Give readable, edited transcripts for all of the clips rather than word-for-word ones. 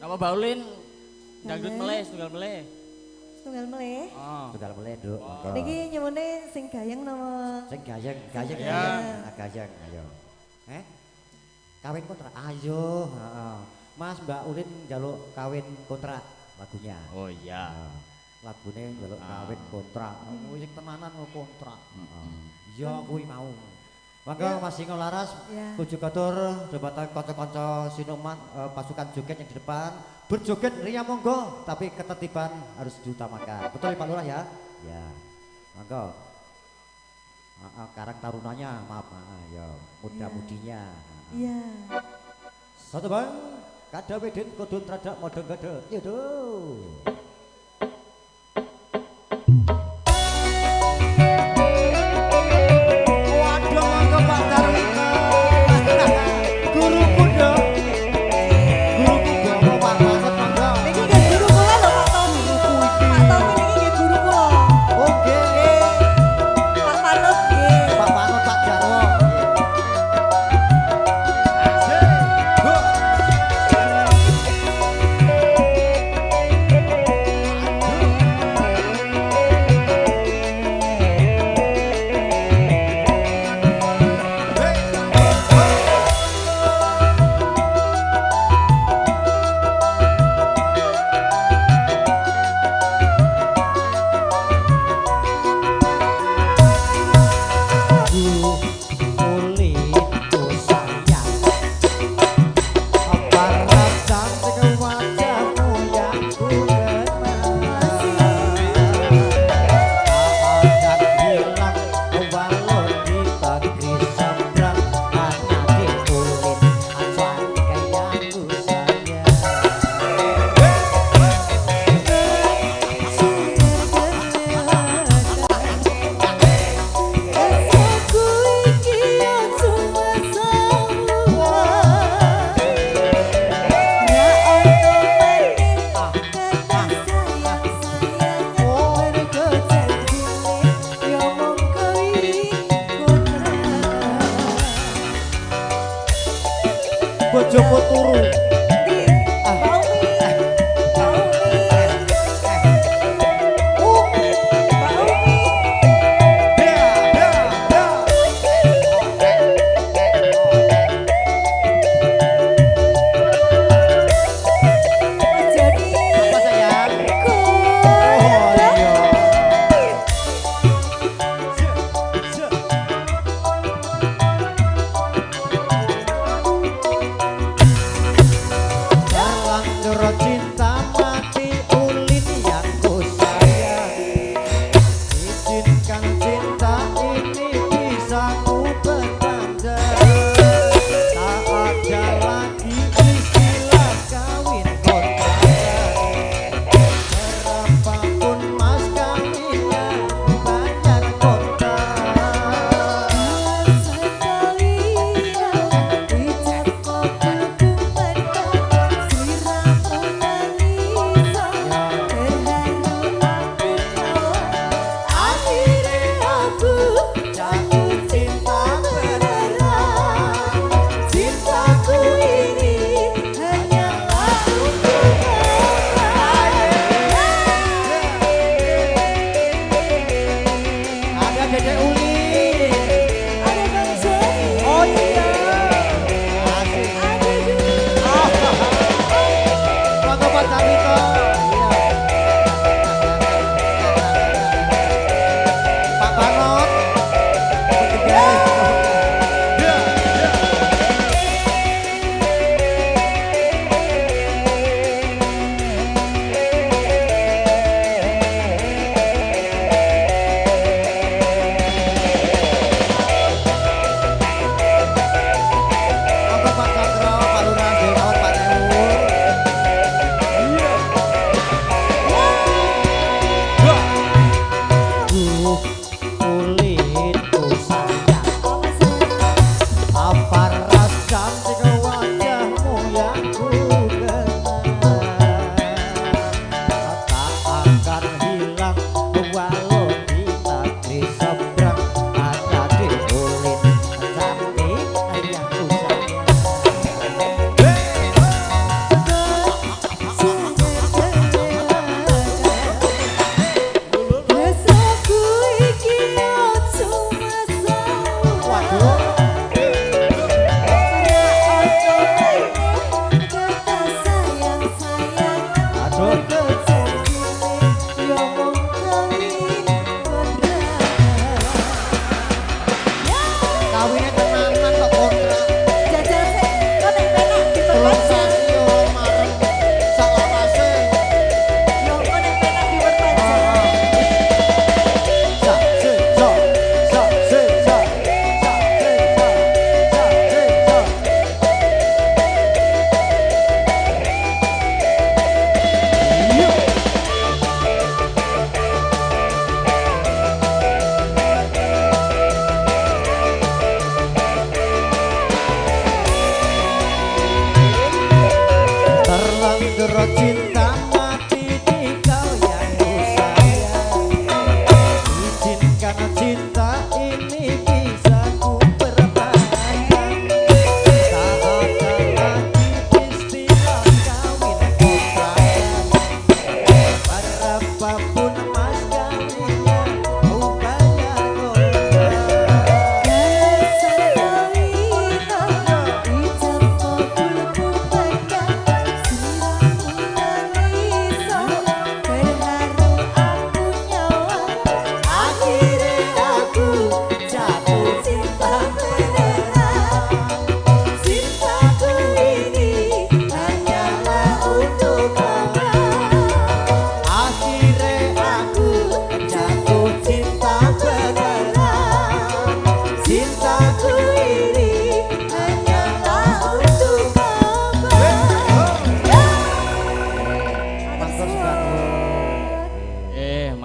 Apa Baulin? Dangdut meleh, tunggal meleh. Tunggal meleh. Oh. Tunggal meleh, Nduk. Niki nyuwune sing gayeng napa? Sing gayeng, gayeng. Gayeng, ayo. Kawin kontrak. Ayo, heeh. Mas Mbak Ulin njaluk kawin kontrak lagunya. Oh iya. Lagune njaluk kawin kontrak. Sing tenanan kontrak. Iya kuwi mau. Mangga Mas Singo Laras, tuju katur jabatan kanca-kanca Sinuman pasukan joget yang di depan. Berjoget ria monggo, tapi ketertiban harus diutamakan. Betul ya Pak Lurah ya? Ya. Monggo. Karang tarunanya, maaf, ya muda-mudinya. Iya. Satu bang, kada wedin kudun tradak modeng gede. Ya doh. Bojoku turu.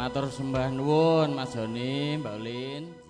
Matur sembah nuwun Mas Joni, Mbak Ulin.